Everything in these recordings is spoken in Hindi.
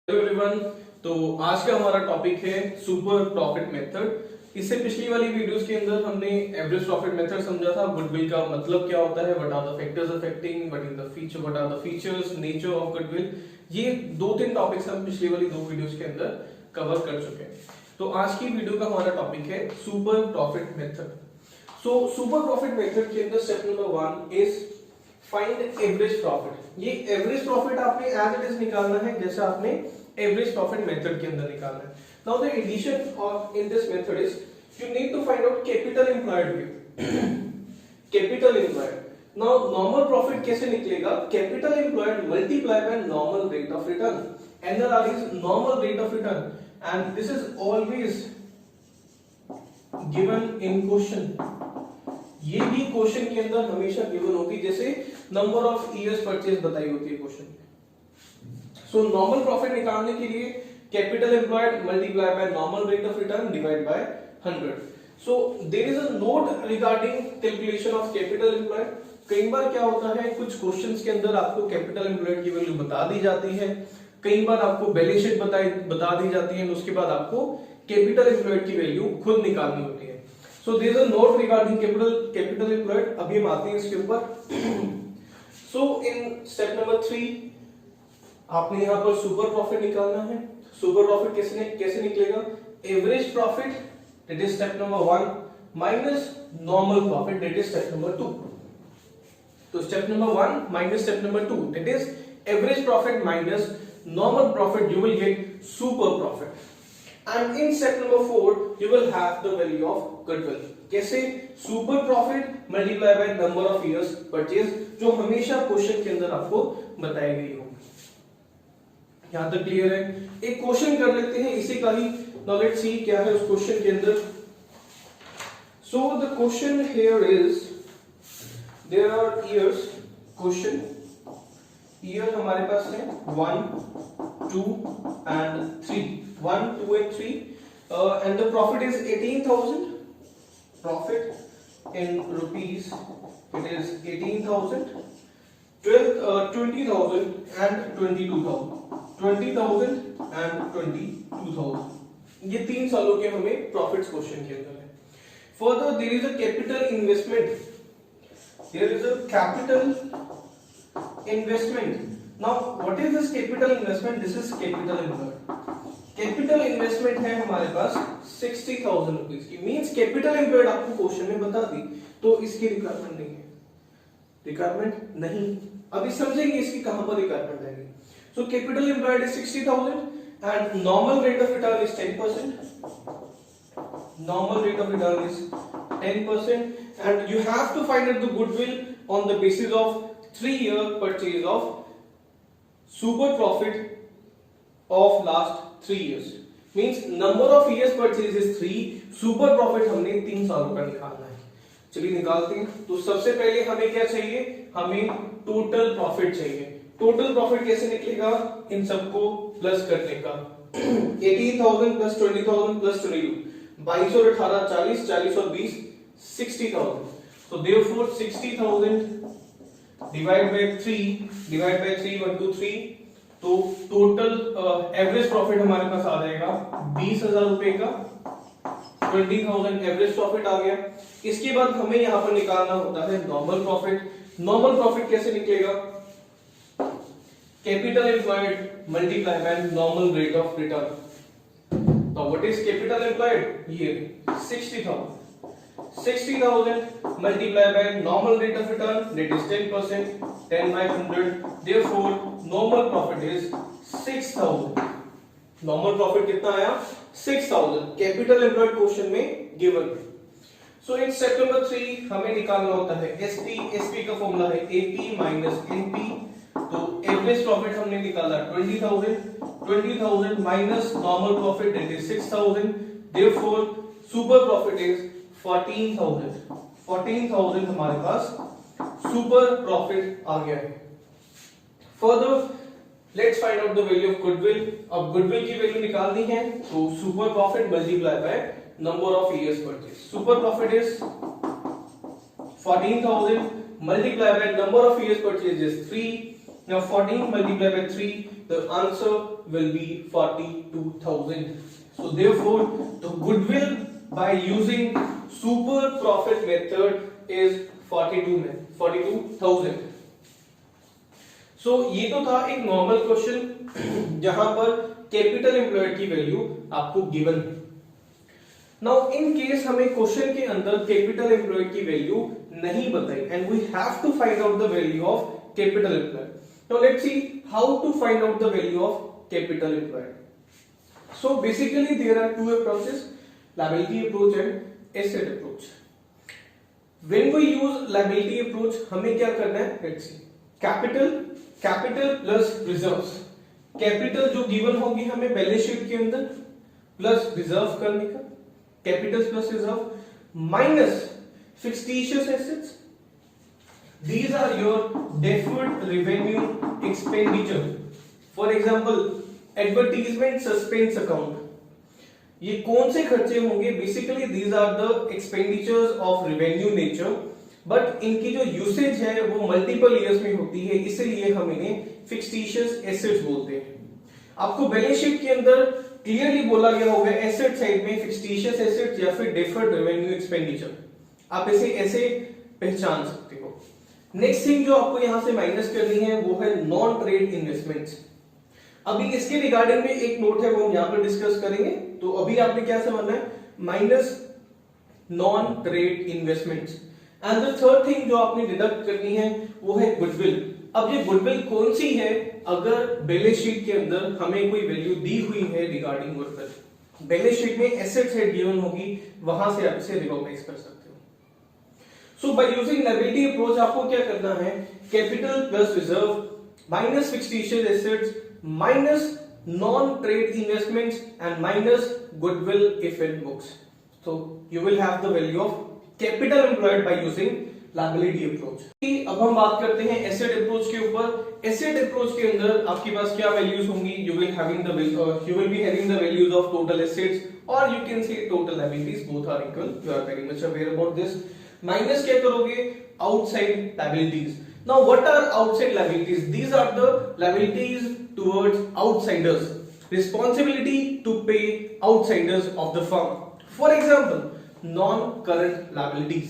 Hello everyone. तो आज का हमारा टॉपिक है सुपर प्रॉफिट मेथड। इससे पिछली वाली वीडियोस के अंदर हमने एवरेज प्रॉफिट मेथड समझा था, गुडविल का मतलब क्या होता है, what are the factors affecting, what are the features, nature of goodwill. ये दो तीन टॉपिक्स हम पिछली वाली दो वीडियोस के अंदर कवर कर चुके हैं। तो आज की वीडियो का हमारा टॉपिक है super profit method. So super profit method के अंदर step number 1 is find average profit. ये एवरेज प्रॉफिट आपने एज इट इज निकालना है जैसे आपने एवरेज प्रॉफिट मेथड के अंदर निकालना है। Now the addition of in this method is you need to find out capital employed capital employed. Now normal profit कैसे निकलेगा? Capital employed multiply by normal rate of return. NRR is normal rate of return and this is always given in question. ये भी क्वेश्चन के अंदर हमेशा गिवन होगी, जैसे नंबर ऑफ इयर्स परचेज बताई होती है क्वेश्चन। सो नॉर्मल प्रॉफिट निकालने के लिए capital employed multiply by normal rate of return divide by 100। So there is a note regarding calculation of capital employed. कई बार क्या होता है, कुछ क्वेश्चंस के अंदर आपको कैपिटल एम्प्लॉयड की वैल्यू बता दी जाती है, कई बार आपको बैलेंस शीट बता दी जाती है, उसके बाद आपको कैपिटल एम्प्लॉयड की वैल्यू खुद निकालनी होती है। So there is a note regarding capital employed. अभी हम आते हैं इसके ऊपर। So in step number 3 आपने यहाँ पर सुपर प्रॉफिट निकालना है। सुपर प्रॉफिट कैसे निकलेगा? Average profit that is step number 1 minus normal profit that is step number 2. तो step number 1 minus step number 2 that is average profit minus normal profit, you will get super profit. And in step number 4 you will have the value of goodwill. कैसे? Super profit multiply by number of years purchase, जो हमेशा क्वेश्चन के अंदर आपको बताई गई होगी। यहां तक क्लियर है? एक क्वेश्चन कर लेते हैं इसी का ही। नाउ लेट्स सी क्या है उस क्वेश्चन के अंदर। So the question here is there are years. Question year हमारे पास है 1, 2 and 3, 1, 2 and 3, and the profit is 18,000. Profit in rupees it is 18,000, 20,000 and 22,000, 20,000 and 22,000। ये 3 सालों के हमें प्रॉफिट्स क्वेश्चन के अंदर है। Further there is a capital investment. There is a capital investment. Now what is this capital investment? This is capital employed. Capital investment है हमारे पास 60,000 रुपीज की। मींस कैपिटल एम्प्लॉयड आपको क्वेश्चन में बता दी, तो इसकी रिक्वायरमेंट नहीं है। रिक्वायरमेंट नहीं, अभी समझेंगे इसकी कहां पर रिक्वायरमेंट आएगी। So capital employed is 60,000 and normal rate of return is 10%। Normal rate of return is 10% and you have to find out the goodwill on the basis of 3-year purchase of super profit of last 3 years. Means number of years purchase is 3, super profit हमने 3 सालों का निकालना है। चलिए निकालते हैं। तो सबसे पहले हमें क्या चाहिए? हमें टोटल प्रॉफिट चाहिए। टोटल प्रॉफिट कैसे निकलेगा? इन सबको प्लस करने का। 18,000 प्लस 20,000 प्लस 22, 22 और 18 40, 40 और 20 60,000। So therefore 60,000 divide by 3 1 2 3, तो टोटल एवरेज प्रॉफिट हमारे पास आ जाएगा 20,000 रुपए का। 20,000 एवरेज प्रॉफिट आ गया। इसके बाद हमें यहां पर निकालना होता है नॉर्मल प्रॉफिट। नॉर्मल प्रॉफिट कैसे निकलेगा? Capital employed multiply by normal rate of return. तो व्हाट इज कैपिटल एम्प्लॉयड? ये 60,000 multiplied by normal rate of return, that is 10%, 10 by 100. Therefore, normal profit is 6,000. Normal profit कितना आया? 6,000. Capital employed क्वेश्चन में given है। So in step number 3 हमें निकालना होता है SP का फॉर्मूला है AP minus NP। तो एवरेज प्रॉफिट हमने निकाला 20,000 minus normal profit, that is 6,000. Therefore, super profit is 14,000 हमारे पास सुपर प्रॉफिट आ गया है। Further let's find out the value of goodwill. अब गुडविल की वैल्यू निकालनी है, तो super profit multiply by number of years purchase. Super profit is 14,000 multiply by number of years purchase is 3 Now 14 multiplied by 3, the answer will be 42,000. So therefore the goodwill by using super profit method is 42,000. So ये तो था एक नॉर्मल क्वेश्चन जहां पर कैपिटल एम्प्लॉयड की वैल्यू आपको गिवन है. नाउ इन केस हमें क्वेश्चन के अंदर कैपिटल एम्प्लॉयड की वैल्यू नहीं बताई and we have to find out the value of capital employed. Now let's see how to find out the value of capital employed. So basically there are two approaches, liability approach and asset approach. When we use liability approach हमें क्या करना है, let's see capital plus reserves. Capital जो गिवन होगी हमें बैलेंस शीट के अंदर प्लस रिजर्व करने का, capital plus reserve minus fictitious assets. These are your deferred revenue expenditure. For example, advertisement suspense account. ये कौन से खर्चे होंगे? Basically, these are the expenditures of revenue nature. But इनकी जो यूसेज है वो मल्टीपल ईयर्स में होती है, इसीलिए हम इन्हें फिक्टिशियस एसेट्स बोलते हैं. आपको बैलेंस शीट के अंदर क्लियरली बोला गया होगा एसेट साइड में फिक्टिशियस एसेट्स या फिर डिफर्ड रेवेन्यू एक्सपेंडिचर. आप इसे ऐसे पहचान सकते हो. नेक्स्ट थिंग जो आपको यहां से माइनस करनी है वो है नॉन ट्रेड इन्वेस्टमेंट्स. अभी इसके रिगार्डिंग में एक नोट है वो हम यहां पर डिस्कस करेंगे. तो अभी आपने क्या समझना है, minus non trade investments. And the third thing जो आपने डिडक्ट करनी है वो है गुडविल. अब ये गुडविल कौन सी है? अगर बैलेंस शीट के अंदर हमें कोई वैल्यू दी हुई है रिगार्डिंग गुडविल, बैलेंस शीट में एसेट साइड गिवन होगी, वहां से आप इसे रिकॉग्नाइज कर सकते हो. सो बाय यूजिंग लायबिलिटी अप्रोच आपको क्या करना है, capital plus reserve minus fictitious assets minus non trade investments and minus goodwill if in books. So you will have the value of capital employed by using liability approach. अब हम बात करते हैं एसेट अप्रोच के ऊपर. एसेट अप्रोच के अंदर आपके पास क्या वैल्यूज होंगी? You will be having the values of total assets और you can say total liabilities, both are equal. You are very much aware about this. Minus क्या करोगे? Outside liabilities. Now what are outside liabilities? These are the liabilities towards outsiders, responsibility to pay outsiders of the firm. For example non-current liabilities,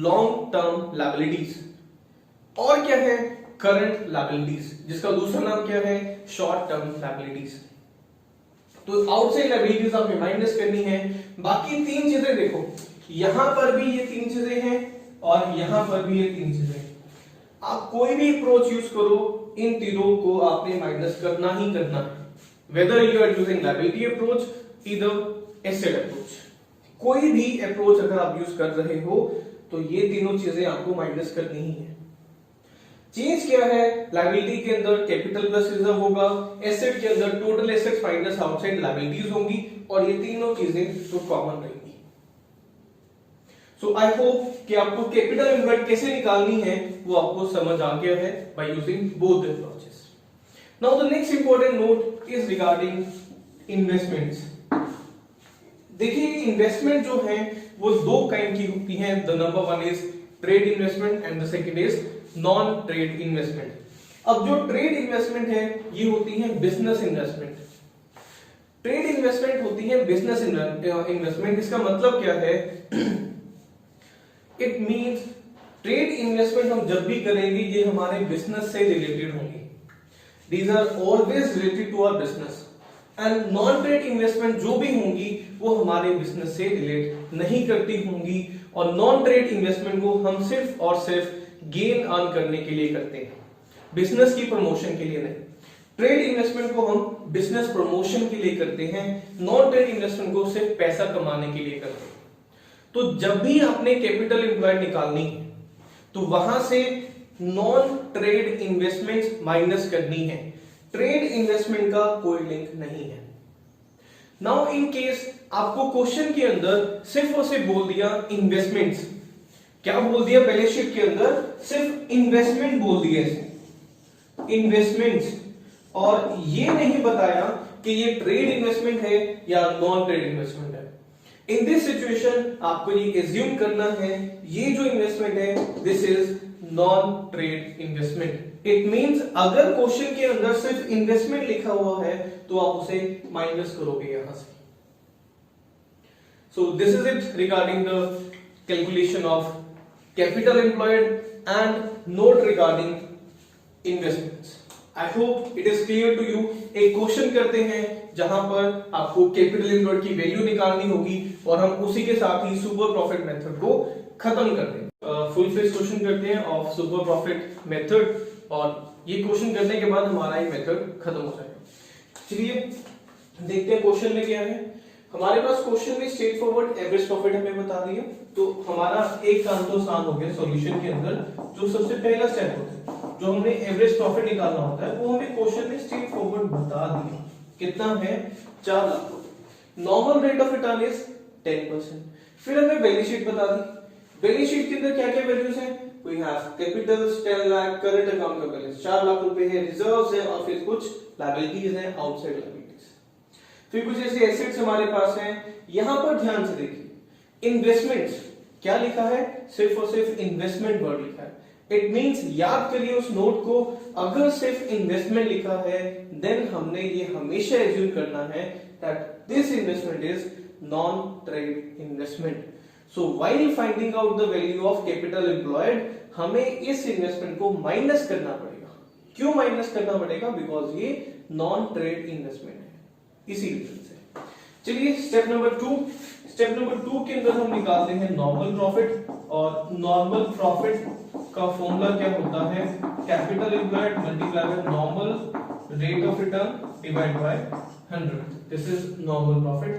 long-term liabilities. और क्या है? current liabilities, जिसका दूसरा नाम क्या है? short-term liabilities. तो outside liabilities आपने माइनस करनी है. बाकी तीन चीजें देखो, यहां पर भी ये तीन चीजें हैं और यहां पर भी ये तीन चीजें. आप कोई भी अप्रोच यूज करो, इन तीनों को आपने माइनस करना ही करना है. whether you are using liability approach, either asset approach, कोई भी अप्रोच अगर आप यूज कर रहे हो तो ये तीनों चीजें आपको माइनस करनी ही है. चेंज क्या है? लायबिलिटी के अंदर कैपिटल प्लस रिजर्व होगा, एसेट के अंदर total assets minus outside liabilities होंगी और ये तीनों चीजें तो कॉमन रहेंगी. सो आई होप कि आपको कैपिटल एम्प्लॉयड कैसे निकालनी है वो आपको समझ आ गया है by using both approaches. Now the next important note is regarding investments. देखिए इन्वेस्टमेंट जो है वो दो काइंड की होती हैं. The number one is trade investment and the second is non trade investment. अब जो ट्रेड इन्वेस्टमेंट है ये होती है बिजनेस इन्वेस्टमेंट. ट्रेड इन्वेस्टमेंट होती है बिजनेस इन्वेस्टमेंट. इसका मतलब क्या है? इट मींस ट्रेड इन्वेस्टमेंट हम जब भी करेंगे ये हमारे बिजनेस से रिलेटेड होंगी. These are always related to our business. And non trade investment जो भी होंगी वो हमारे बिजनेस से रिलेट नहीं करती होंगी और नॉन ट्रेड इन्वेस्टमेंट को हम सिर्फ और सिर्फ गेन अर्न करने के लिए करते हैं, बिजनेस की प्रमोशन के लिए नहीं. ट्रेड इन्वेस्टमेंट को हम बिजनेस प्रमोशन के लिए करते हैं, नॉन ट्रेड इन्वेस्टमेंट को सिर्फ पैसा कमाने के लिए करते हैं. तो जब भी आपने कैपिटल एम्प्लॉयड निकालनी है तो वहां से नॉन ट्रेड इन्वेस्टमेंट्स माइनस करनी है. ट्रेड इन्वेस्टमेंट का कोई लिंक नहीं है. नाउ इन केस आपको क्वेश्चन के अंदर सिर्फ और सिर्फ बोल दिया इन्वेस्टमेंट्स. क्या बोल दिया? बैलेंस शीट के अंदर सिर्फ इन्वेस्टमेंट बोल दिया, इन्वेस्टमेंट्स, और ये नहीं बताया कि ये ट्रेड इन्वेस्टमेंट है या नॉन ट्रेड इन्वेस्टमेंट है. इन दिस सिचुएशन आपको ये एज्यूम करना है ये जो इन्वेस्टमेंट है this is non trade investment. It means अगर क्वेश्चन के अंदर सिर्फ इन्वेस्टमेंट लिखा हुआ है तो आप उसे माइनस करोगे यहां से। So this is it regarding the calculation of capital employed and note regarding investments. I hope it is clear to you. एक क्वेश्चन करते हैं जहां पर आपको कैपिटल एम्प्लॉयड की वैल्यू निकालनी होगी और हम उसी के साथ ही सुपर प्रॉफिट मेथड को खत्म कर देंगे। फुल फेज क्वेश्चन करते हैं ऑफ सुपर प्रॉफिट मेथड और ये क्वेश्चन करने के बाद हमारा ये मेथड खत्म हो जाएगा। चलिए देखते हैं क्वेश्चन में क्या है। हमारे पास क्वेश्चन में स्ट्रेट फॉरवर्ड एवरेज प्रॉफिट हमें बता दिया, तो हमारा एक काम तो आसान हो गया सॉल्यूशन के अंदर। जो सबसे पहला स्टेप होता है, जो हमने एवरेज प्रॉफिट निकालना होता है, वो हमें क्वेश्चन में स्ट्रेट फॉरवर्ड बता दिया। कितना है? 4 lakh. Normal rate of return is 10%। फिर हमें बैलेंस शीट बता दी। बैलेंस शीट के अंदर क्या क्या वैल्यूज हैं? We have capital 10 lakh, current account का बैलेंस 4 लाख रुपए है, रिजर्व्स है और फिर कुछ लायबिलिटीज हैं, आउटसाइड लायबिलिटीज। फिर कुछ ऐसे एसेट्स हमारे पास हैं। यहां पर ध्यान से देखिए, इन्वेस्टमेंट्स क्या लिखा है? सिर्फ और सिर्फ इन्वेस्टमेंट वर्ड लिखा है। इट मींस याद करिए उस नोट को, अगर सिर्फ इन्वेस्टमेंट लिखा है देन हमने ये हमेशा एज्यूम करना है that this investment is non trade investment. So while finding out the value of capital employed हमें इस इन्वेस्टमेंट को माइनस करना पड़ेगा। क्यों माइनस करना पड़ेगा? बिकॉज ये नॉन ट्रेड इन्वेस्टमेंट है, इसी रीजन से। चलिए स्टेप नंबर 2। स्टेप नंबर 2 के अंदर हम निकालते हैं नॉर्मल प्रॉफिट, और नॉर्मल प्रॉफिट का फॉर्मूला क्या होता है? Capital employed multiply by normal rate of return divide by 100। This is normal profit.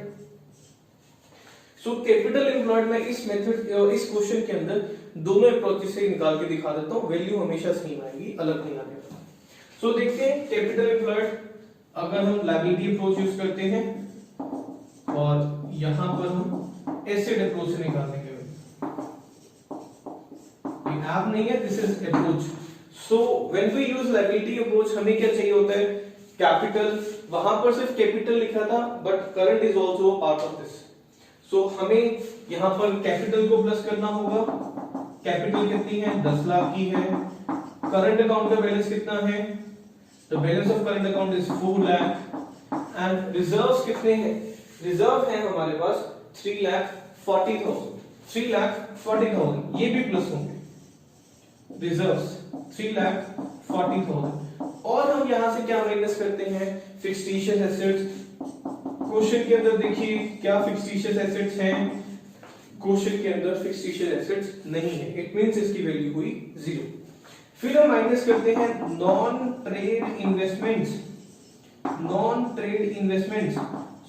So capital employed में इस मेथड इस क्वेश्चन के अंदर दोनों अप्रोच से निकाल के दिखा देता हूं, वैल्यू हमेशा सेम आएगी, अलग नहीं आएगा। सो देखते हैं कैपिटल एम्प्लॉयड अगर हम लायबिलिटी अप्रोच यूज करते हैं और यहां पर हम एसेट अप्रोच से निकालेंगे। ये ऐप नहीं है, this is approach. So when we use liability approach हमें क्या चाहिए होता है? कैपिटल। वहां पर सिर्फ कैपिटल लिखा था but current is also a part of this. So हमें यहां पर कैपिटल को प्लस करना होगा। कैपिटल कितनी है? 10 लाख की है। करंट अकाउंट का बैलेंस कितना है? The balance of current account is 4 lakh. And reserves कितने हैं? रिजर्व है हमारे पास 3,40,000। 3,40,000 ये भी प्लस होंगे। रिजर्व्स 3,40,000 और हम यहां से क्या माइनस करते हैं? फिक्सटिशियस एसेट्स। क्वेश्चन के अंदर देखिए क्या फिक्सटिशियस एसेट्स हैं? क्वेश्चन के अंदर फिक्सटिशियस एसेट्स नहीं है, इट मींस इसकी वैल्यू हुई 0। फिर हम माइनस करते हैं non trade investments. Non trade investments.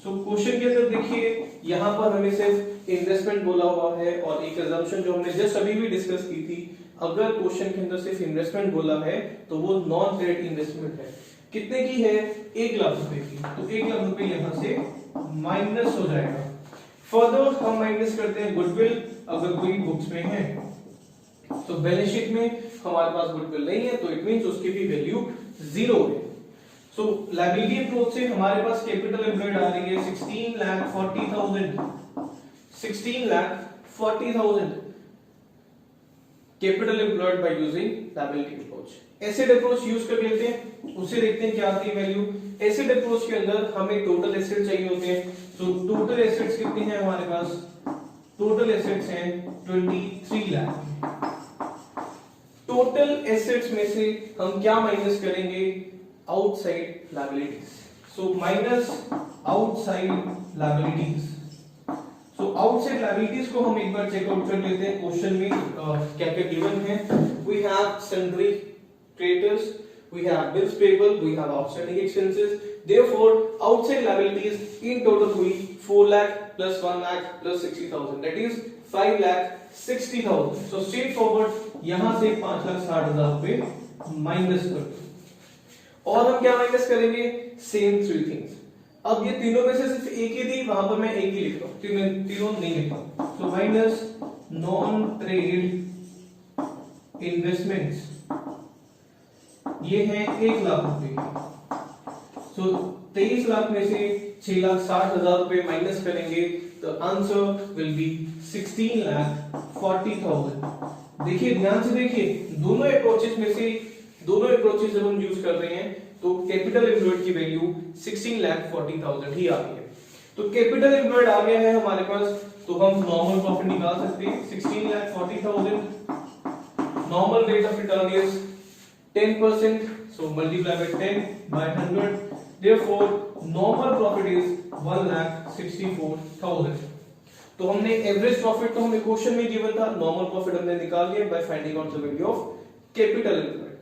So question के अंदर देखिए यहां पर हमें सिर्फ इन्वेस्टमेंट बोला हुआ है और एक assumption जो हमने जस्ट अभी भी डिस्कस की थी, अगर क्वेश्चन के अंदर सिर्फ इन्वेस्टमेंट बोला है तो वो नॉन ट्रेड इन्वेस्टमेंट है। कितने की है? 1 लाख रुपए की। तो 1 लाख रुपए यहां से माइनस हो जाएगा। फर्दर हम माइनस करते हैं गुडविल, अगर कोई बुक्स में है। तो बैलेंस शीट में हमारे पास गुडविल नहीं है तो इट मींस उसकी भी वैल्यू 0 है। सो लायबिलिटी अप्रोच से हमारे पास कैपिटल एम्प्लॉयड आ रही है 16,40,000। 16,40,000 capital employed by using liability approach. Asset approach use कर लेते हैं, उससे देखते हैं क्या आती है वैल्यू। एसेट अप्रोच के अंदर हमें टोटल एसेट चाहिए होते हैं। तो टोटल एसेट्स कितनी है हमारे पास? टोटल एसेट्स हैं 23 लाख। टोटल एसेट्स में से हम क्या माइनस करेंगे? Outside liabilities. So minus outside liabilities. So outside liabilities को हम एक बार चेकआउट कर लेते हैं। क्वेश्चन में क्या क्या गिवन है? We have sundry creditors, we have bills payable, we have outstanding expenses. Therefore outside liabilities in total हुई 4 lakh plus 1 lakh plus 60,000, that is 5,60,000. so straight forward यहां से 5,60,000 रुपए माइनस कर दो। और हम क्या माइनस करेंगे? Same 3 things. अब ये तीनों में से सिर्फ एक ही थी, वहां पर मैं एक ही लिख रहा हूं, तीनों नहीं लिख रहा हूं। So minus non trade investments, ये है 1 लाख रुपए। सो 23 लाख में से 6,60,000 रुपए माइनस करेंगे तो आंसर विल बी 16,40,000। देखिए ध्यान से देखिए, दोनों अप्रोचेस में से दोनों अप्रोचेस जब हम यूज कर रहे हैं तो कैपिटल एम्प्लॉयड की वैल्यू 16,40,000 ही आ रही है। तो कैपिटल एम्प्लॉयड आ गया है हमारे पास, तो हम नॉर्मल प्रॉफिट निकाल सकते हैं। 16,40,000, normal rate of return is 10%, so multiply by 10 by 100, therefore normal profit is 1,64,000। तो हमने एवरेज प्रॉफिट तो हमें क्वेश्चन में गिवन था, नॉर्मल प्रॉफिट हमने निकाल लिया by finding out the value of capital employed.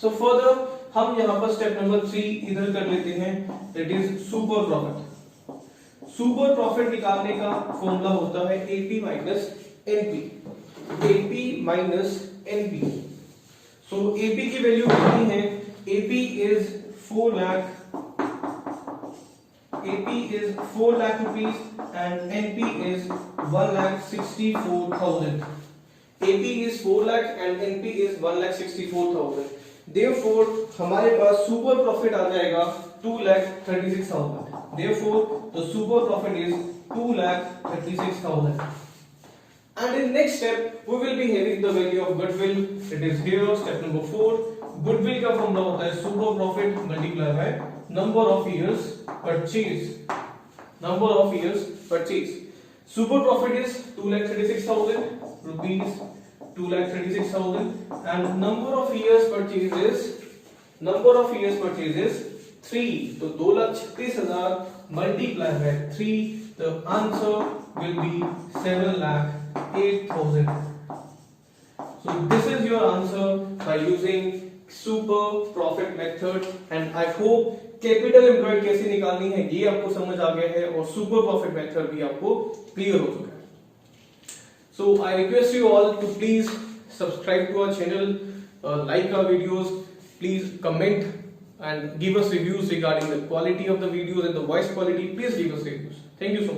So further हम यहां पर स्टेप नंबर 3 इधर कर लेते हैं, that is super profit. Super profit निकालने का फॉर्मूला होता है AP minus NP, AP minus NP. So AP की वैल्यू कितनी है? AP is 4 lakh, AP is 4 lakh rupees and NP is 1,64,000. AP is 4 lakh and NP is 1,64,000. Therefore हमारे पास सुपर प्रॉफिट आ जाएगा 2,36,000. Therefore the super profit is 2,36,000. And in next step we will be having the value of goodwill. It is here step number 4. Goodwill का फॉर्मूला होता है super profit multiply by number of years purchase, number of years purchase. Super profit is 2,36,000 rupees, 2,36,000 and number of years purchase is 3, तो 2,36,000 multiply by 3, the answer will be 7,08,000. So this is your answer by using super profit method and I hope capital employed कैसे निकालनी है ये आपको समझ आ गया है और सुपर प्रॉफिट मेथड भी आपको क्लियर हो चुका है। So I request you all to please subscribe to our channel, like our videos, please comment and give us reviews regarding the quality of the videos and the voice quality. Please give us reviews. Thank you so much.